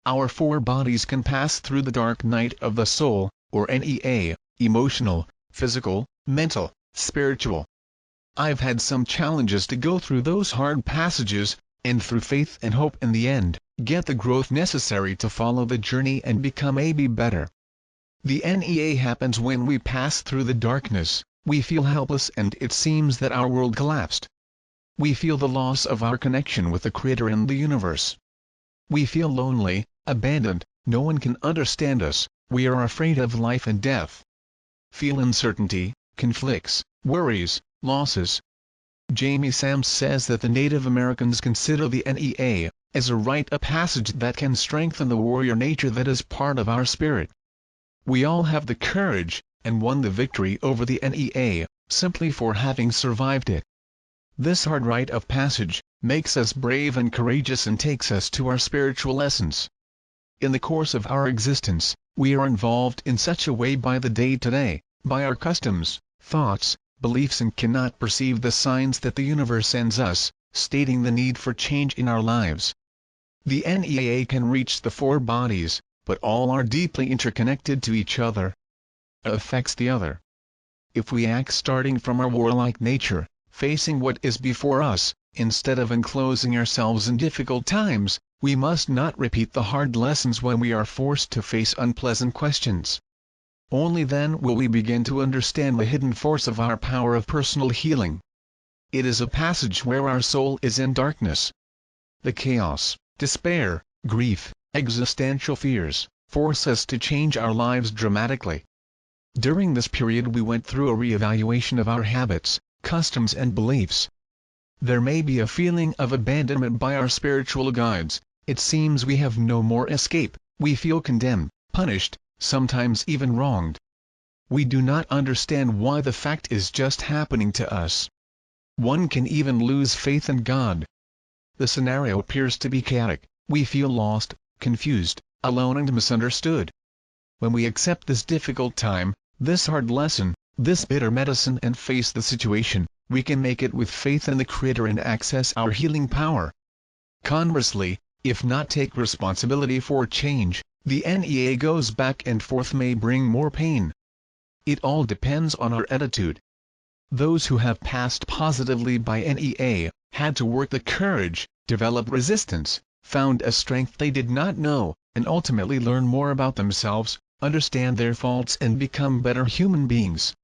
our four bodies can pass through the dark night of the soul, or NEA, emotional, physical, mental, spiritual. I've had some challenges to go through those hard passages, and through faith and hope in the end, get the growth necessary to follow the journey and become a be better. The NEA happens when we pass through the darkness, we feel helpless and it seems that our world collapsed. We feel the loss of our connection with the Creator and the universe. We feel lonely, abandoned, no one can understand us, we are afraid of life and death. Feel uncertainty, conflicts, worries, losses. Jamie Sams says that the Native Americans consider the NEA as a rite of passage that can strengthen the warrior nature that is part of our spirit. We all have the courage, and won the victory over the NEA, simply for having survived it. This hard rite of passage makes us brave and courageous and takes us to our spiritual essence. In the course of our existence, we are involved in such a way by the day-to-day, by our customs, thoughts, beliefs and cannot perceive the signs that the universe sends us, stating the need for change in our lives. The NEA can reach the four bodies, but all are deeply interconnected to each other. Affects the other. If we act starting from our warlike nature, facing what is before us, instead of enclosing ourselves in difficult times, we must not repeat the hard lessons when we are forced to face unpleasant questions. Only then will we begin to understand the hidden force of our power of personal healing. It is a passage where our soul is in darkness. The chaos, despair, grief, existential fears, force us to change our lives dramatically. During this period we went through a re-evaluation of our habits, customs and beliefs. There may be a feeling of abandonment by our spiritual guides, it seems we have no more escape, we feel condemned, punished, sometimes even wronged. We do not understand why the fact is just happening to us. One can even lose faith in God. The scenario appears to be chaotic, we feel lost, confused, alone and misunderstood. When we accept this difficult time, this hard lesson, this bitter medicine and face the situation, we can make it with faith in the Creator and access our healing power. Conversely, if not take responsibility for change, the NEA goes back and forth may bring more pain. It all depends on our attitude. Those who have passed positively by NEA, had to work the courage, develop resistance, found a strength they did not know, and ultimately learn more about themselves, understand their faults and become better human beings.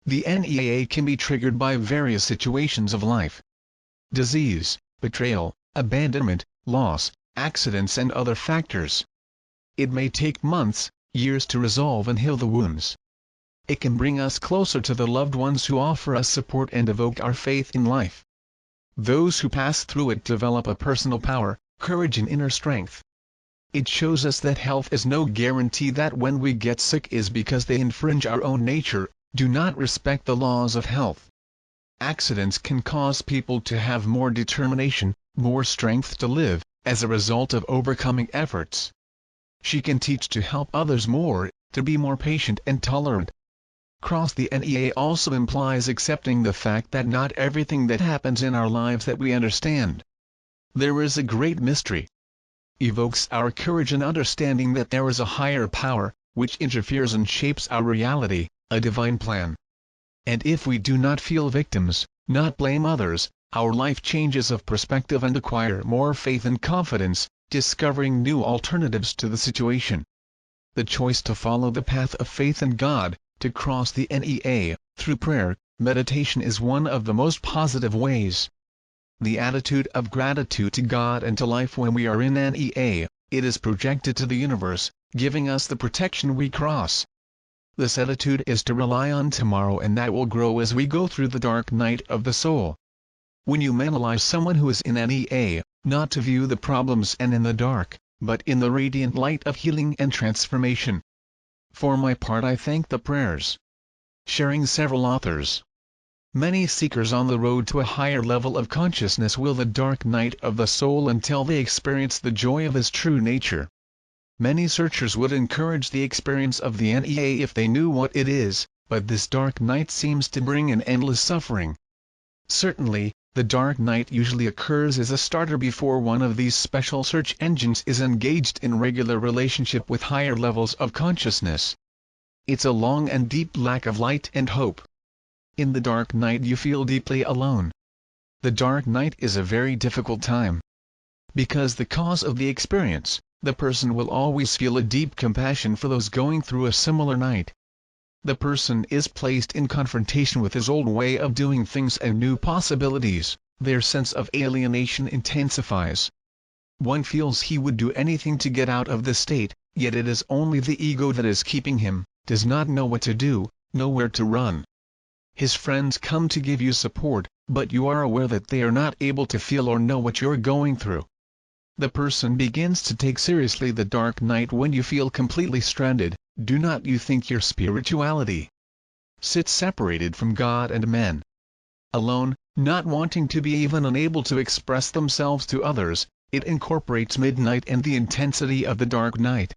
The NEA can be triggered by various situations of life. Disease, betrayal, abandonment, loss, accidents and other factors. It may take months, years to resolve and heal the wounds. It can bring us closer to the loved ones who offer us support and evoke our faith in life. Those who pass through it develop a personal power, courage and inner strength. It shows us that health is no guarantee that when we get sick is because they infringe our own nature, do not respect the laws of health. Accidents can cause people to have more determination, more strength to live, as a result of overcoming efforts. She can teach to help others more, to be more patient and tolerant. Cross the NEA also implies accepting the fact that not everything that happens in our lives that we understand. There is a great mystery. Evokes our courage and understanding that there is a higher power, which interferes and shapes our reality, a divine plan. And if we do not feel victims, not blame others, our life changes of perspective and acquire more faith and confidence, discovering new alternatives to the situation. The choice to follow the path of faith in God, to cross the NEA, through prayer, meditation is one of the most positive ways. The attitude of gratitude to God and to life when we are in NEA, it is projected to the universe, giving us the protection we cross. This attitude is to rely on tomorrow and that will grow as we go through the dark night of the soul. When you analyze someone who is in NEA, not to view the problems and in the dark, but in the radiant light of healing and transformation. For my part I thank the prayers. Sharing several authors. Many seekers on the road to a higher level of consciousness will the dark night of the soul until they experience the joy of his true nature. Many searchers would encourage the experience of the NEA if they knew what it is, but this dark night seems to bring an endless suffering. Certainly, The dark night usually occurs as a starter before one of these special search engines is engaged in regular relationship with higher levels of consciousness. It's a long and deep lack of light and hope. In the dark night you feel deeply alone. The dark night is a very difficult time. Because the cause of the experience, the person will always feel a deep compassion for those going through a similar night. The person is placed in confrontation with his old way of doing things and new possibilities. Their sense of alienation intensifies. One feels he would do anything to get out of the state, yet it is only the ego that is keeping him, does not know what to do, nowhere to run. His friends come to give you support, but you are aware that they are not able to feel or know what you're going through. The person begins to take seriously the dark night when you feel completely stranded. Do not you think your spirituality sits separated from God and men? Alone, not wanting to be even unable to express themselves to others, it incorporates midnight and the intensity of the dark night.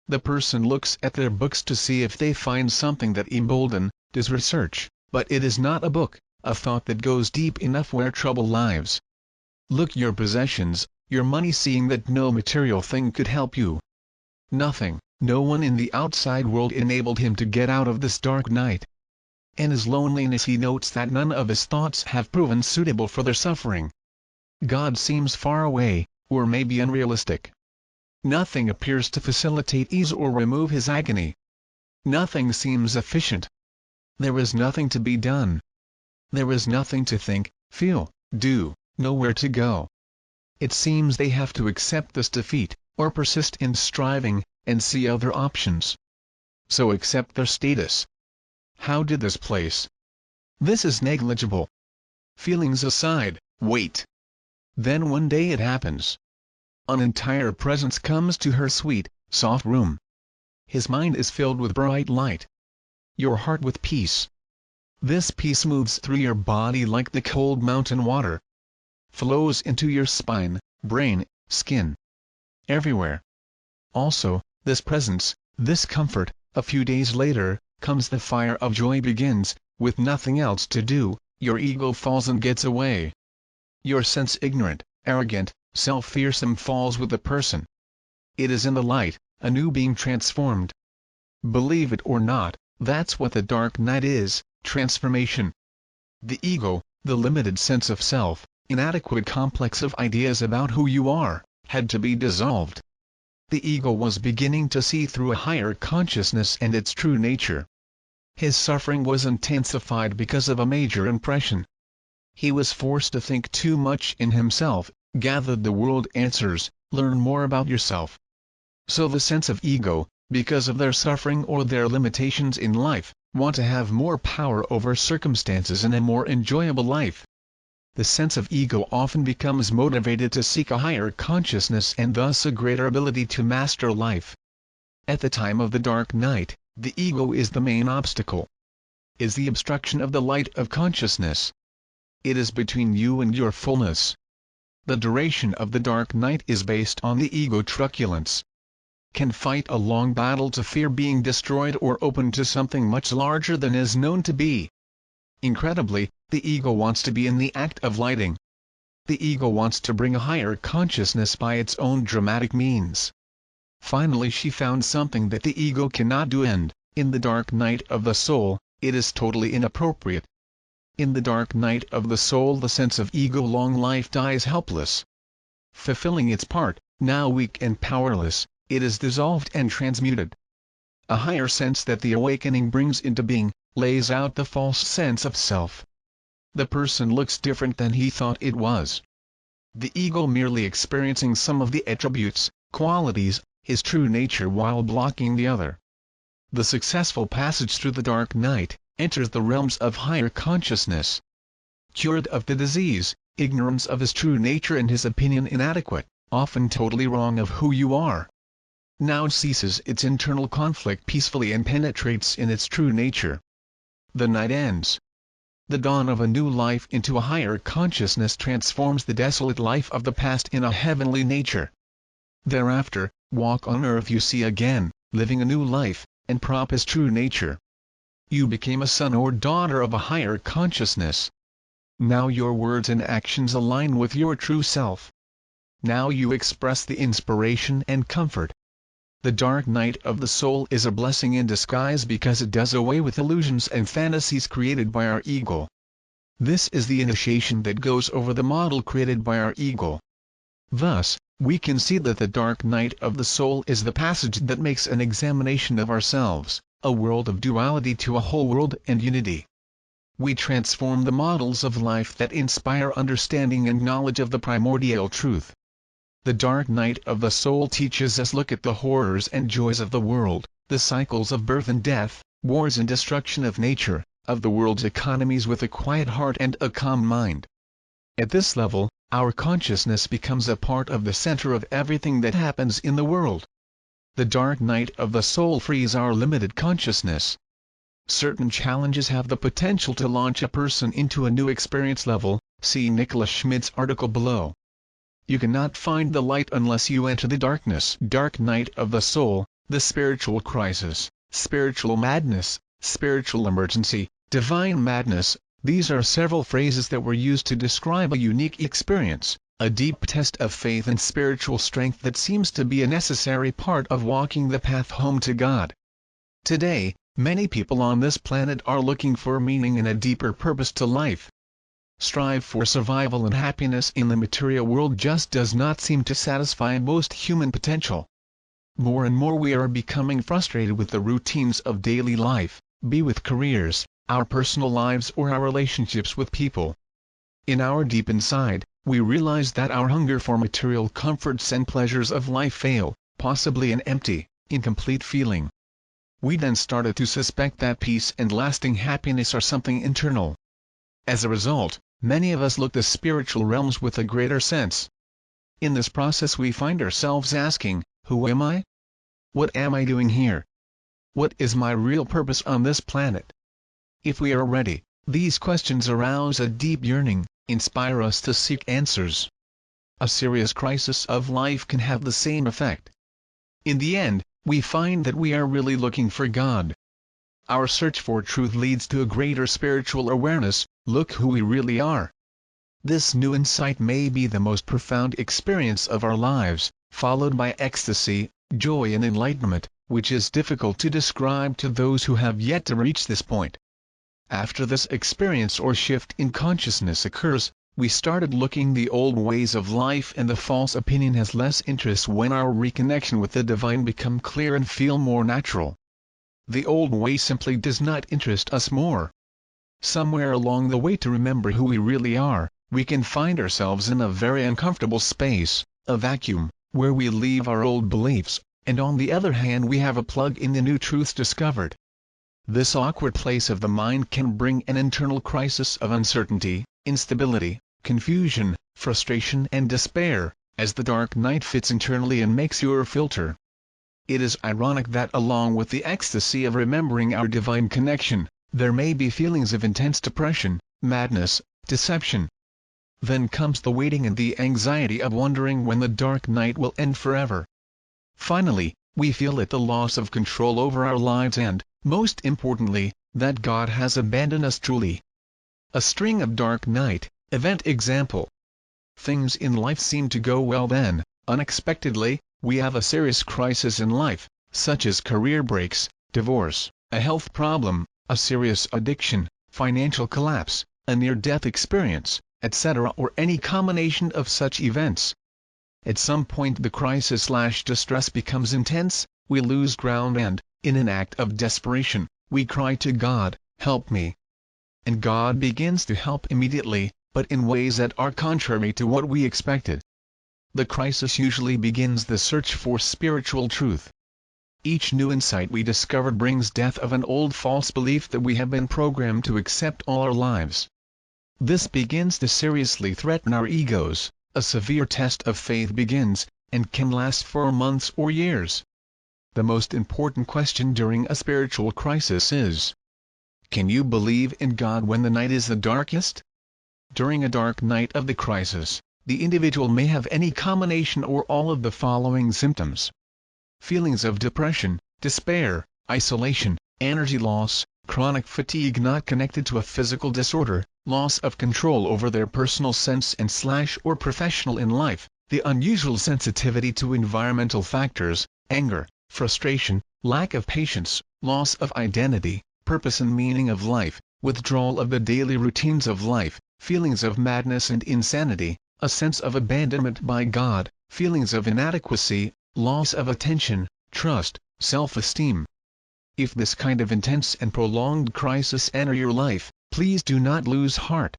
The person looks at their books to see if they find something that does research, but it is not a book, a thought that goes deep enough where trouble lives. Look your possessions, your money, seeing that no material thing could help you. Nothing, no one in the outside world enabled him to get out of this dark night. In his loneliness he notes that none of his thoughts have proven suitable for their suffering. God seems far away, or maybe unrealistic. Nothing appears to facilitate ease or remove his agony. Nothing seems efficient. There is nothing to be done. There is nothing to think, feel, do, nowhere to go. It seems they have to accept this defeat, or persist in striving, and see other options. So accept their status. How did this place? This is negligible. Feelings aside, wait. Then one day it happens. An entire presence comes to her sweet, soft room. His mind is filled with bright light. Your heart with peace. This peace moves through your body like the cold mountain water. Flows into your spine, brain, skin. Everywhere. Also, this presence, this comfort, a few days later, comes the fire of joy begins. With nothing else to do, your ego falls and gets away. Your sense ignorant, arrogant, self-fearsome falls with the person. It is in the light, a new being transformed. Believe it or not, that's what the dark night is, transformation. The ego, the limited sense of self, inadequate complex of ideas about who you are, had to be dissolved. The ego was beginning to see through a higher consciousness and its true nature. His suffering was intensified because of a major impression. He was forced to think too much in himself, gathered the world answers, learn more about yourself. So the sense of ego, because of their suffering or their limitations in life, want to have more power over circumstances and a more enjoyable life. The sense of ego often becomes motivated to seek a higher consciousness and thus a greater ability to master life. At the time of the dark night, the ego is the main obstacle. Is the obstruction of the light of consciousness. It is between you and your fullness. The duration of the dark night is based on the ego truculence. Can fight a long battle to fear being destroyed or open to something much larger than is known to be. Incredibly, the ego wants to be in the act of lighting. The ego wants to bring a higher consciousness by its own dramatic means. Finally she found something that the ego cannot do, and, in the dark night of the soul, it is totally inappropriate. In the dark night of the soul the sense of ego-long life dies helpless. Fulfilling its part, now weak and powerless, it is dissolved and transmuted. A higher sense that the awakening brings into being, lays out the false sense of self. The person looks different than he thought it was. The ego merely experiencing some of the attributes, qualities, his true nature while blocking the other. The successful passage through the dark night, enters the realms of higher consciousness. Cured of the disease, ignorance of his true nature and his opinion inadequate, often totally wrong of who you are. Now ceases its internal conflict peacefully and penetrates in its true nature. The night ends. The dawn of a new life into a higher consciousness transforms the desolate life of the past in a heavenly nature. Thereafter, walk on earth you see again, living a new life, and prop his true nature. You became a son or daughter of a higher consciousness. Now your words and actions align with your true self. Now you express the inspiration and comfort. The dark night of the soul is a blessing in disguise because it does away with illusions and fantasies created by our ego. This is the initiation that goes over the model created by our ego. Thus, we can see that the dark night of the soul is the passage that makes an examination of ourselves, a world of duality to a whole world and unity. We transform the models of life that inspire understanding and knowledge of the primordial truth. The dark night of the soul teaches us look at the horrors and joys of the world, the cycles of birth and death, wars and destruction of nature, of the world's economies with a quiet heart and a calm mind. At this level, our consciousness becomes a part of the center of everything that happens in the world. The dark night of the soul frees our limited consciousness. Certain challenges have the potential to launch a person into a new experience level, see Nicholas Schmidt's article below. You cannot find the light unless you enter the darkness. Dark night of the soul, the spiritual crisis, spiritual madness, spiritual emergency, divine madness. These are several phrases that were used to describe a unique experience, a deep test of faith and spiritual strength that seems to be a necessary part of walking the path home to God. Today, many people on this planet are looking for meaning and a deeper purpose to life. Strive for survival and happiness in the material world just does not seem to satisfy most human potential. More and more we are becoming frustrated with the routines of daily life, be with careers, our personal lives or our relationships with people. In our deep inside, we realize that our hunger for material comforts and pleasures of life fail, possibly an empty, incomplete feeling. We then started to suspect that peace and lasting happiness are something internal. As a result, many of us look to spiritual realms with a greater sense. In this process we find ourselves asking, who am I? What am I doing here? What is my real purpose on this planet? If we are ready, these questions arouse a deep yearning, inspire us to seek answers. A serious crisis of life can have the same effect. In the end, we find that we are really looking for God. Our search for truth leads to a greater spiritual awareness, look who we really are. This new insight may be the most profound experience of our lives, followed by ecstasy, joy and enlightenment, which is difficult to describe to those who have yet to reach this point. After this experience or shift in consciousness occurs, we started looking the old ways of life and the false opinion has less interest when our reconnection with the divine become clear and feel more natural. The old way simply does not interest us more. Somewhere along the way to remember who we really are, we can find ourselves in a very uncomfortable space, a vacuum, where we leave our old beliefs, and on the other hand we have a plug in the new truths discovered. This awkward place of the mind can bring an internal crisis of uncertainty, instability, confusion, frustration and despair, as the dark night fits internally and makes your filter. It is ironic that along with the ecstasy of remembering our divine connection, there may be feelings of intense depression, madness, deception. Then comes the waiting and the anxiety of wondering when the dark night will end forever. Finally, we feel at the loss of control over our lives and, most importantly, that God has abandoned us truly. A string of dark night event example. Things in life seem to go well then, unexpectedly, we have a serious crisis in life, such as career breaks, divorce, a health problem, a serious addiction, financial collapse, a near-death experience, etc. or any combination of such events. At some point the crisis/distress becomes intense, we lose ground and, in an act of desperation, we cry to God, "Help me." And God begins to help immediately, but in ways that are contrary to what we expected. The crisis usually begins the search for spiritual truth. Each new insight we discover brings death of an old false belief that we have been programmed to accept all our lives. This begins to seriously threaten our egos, a severe test of faith begins, and can last for months or years. The most important question during a spiritual crisis is: can you believe in God when the night is the darkest? During a dark night of the crisis, the individual may have any combination or all of the following symptoms: feelings of depression, despair, isolation, energy loss, chronic fatigue not connected to a physical disorder, loss of control over their personal sense and / or professional in life, the unusual sensitivity to environmental factors, anger, frustration, lack of patience, loss of identity, purpose and meaning of life, withdrawal of the daily routines of life, feelings of madness and insanity, a sense of abandonment by God, feelings of inadequacy, loss of attention, trust, self-esteem. If this kind of intense and prolonged crisis enter your life, please do not lose heart.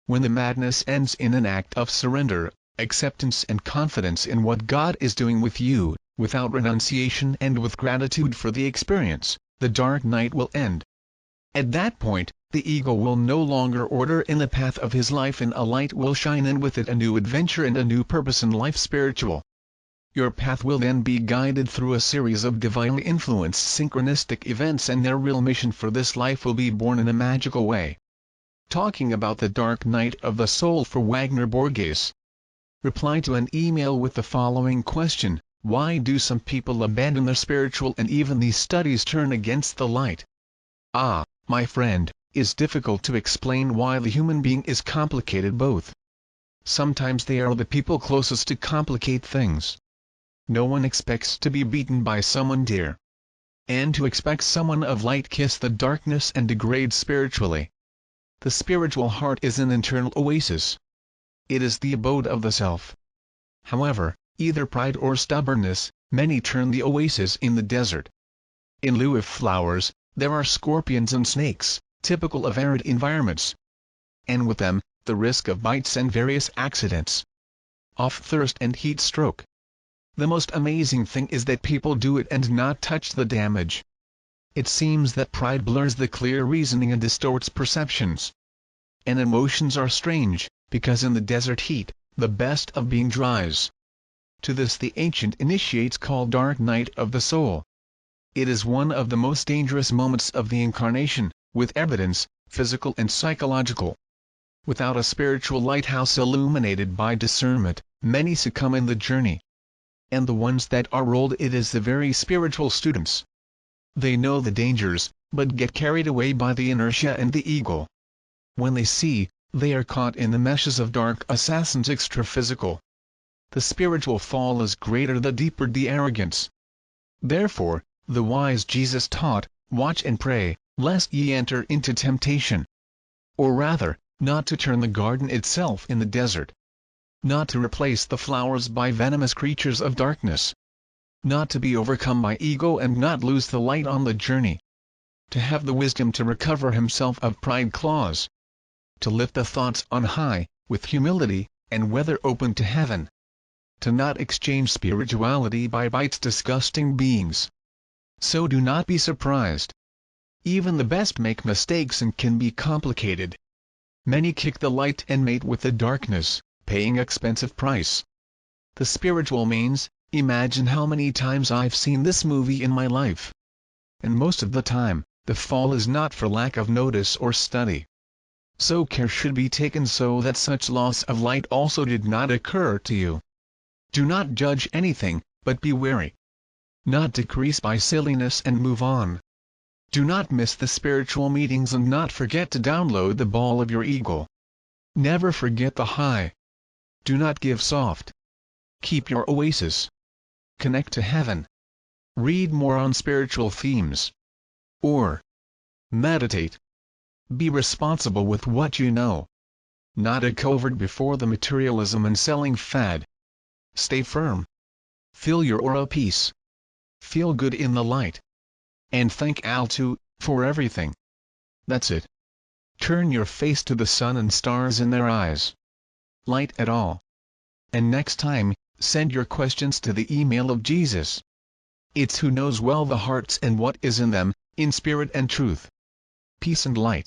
When the madness ends in an act of surrender, acceptance and confidence in what God is doing with you, without renunciation and with gratitude for the experience, the dark night will end. At that point, the ego will no longer order in the path of his life and a light will shine in with it a new adventure and a new purpose in life spiritual. Your path will then be guided through a series of divinely influenced synchronistic events and their real mission for this life will be born in a magical way. Talking about the dark night of the soul for Wagner Borges. Reply to an email with the following question: why do some people abandon their spiritual and even these studies turn against the light? My friend, it's difficult to explain why the human being is complicated both. Sometimes they are the people closest to complicate things. No one expects to be beaten by someone dear. And to expect someone of light kiss the darkness and degrade spiritually. The spiritual heart is an internal oasis. It is the abode of the self. However, either pride or stubbornness, many turn the oasis in the desert. In lieu of flowers, there are scorpions and snakes, typical of arid environments. And with them, the risk of bites and various accidents. Of thirst and heat stroke. The most amazing thing is that people do it and not touch the damage. It seems that pride blurs the clear reasoning and distorts perceptions. And emotions are strange, because in the desert heat, the best of being dries. To this the ancient initiates call dark night of the soul. It is one of the most dangerous moments of the incarnation, with evidence, physical and psychological. Without a spiritual lighthouse illuminated by discernment, many succumb in the journey. And the ones that are rolled it is the very spiritual students. They know the dangers, but get carried away by the inertia and the ego. When they see, they are caught in the meshes of dark assassins extra-physical. The spiritual fall is greater the deeper the arrogance. Therefore, the wise Jesus taught, watch and pray, lest ye enter into temptation. Or rather, not to turn the garden itself in the desert. Not to replace the flowers by venomous creatures of darkness. Not to be overcome by ego and not lose the light on the journey. To have the wisdom to recover himself of pride claws. To lift the thoughts on high, with humility, and weather open to heaven. To not exchange spirituality by bites disgusting beings. So do not be surprised. Even the best make mistakes and can be complicated. Many kick the light and mate with the darkness, paying expensive price. The spiritual means, imagine how many times I've seen this movie in my life. And most of the time, the fall is not for lack of notice or study. So care should be taken so that such loss of light also did not occur to you. Do not judge anything, but be wary. Not decrease by silliness and move on. Do not miss the spiritual meetings and not forget to download the ball of your ego. Never forget the high. Do not give soft. Keep your oasis. Connect to heaven. Read more on spiritual themes. Or meditate. Be responsible with what you know. Not a covert before the materialism and selling fad. Stay firm. Fill your aura peace. Feel good in the light. And thank Altu for everything. That's it. Turn your face to the sun and stars in their eyes. Light at all. And next time, send your questions to the email of Jesus. It's who knows well the hearts and what is in them, in spirit and truth. Peace and light.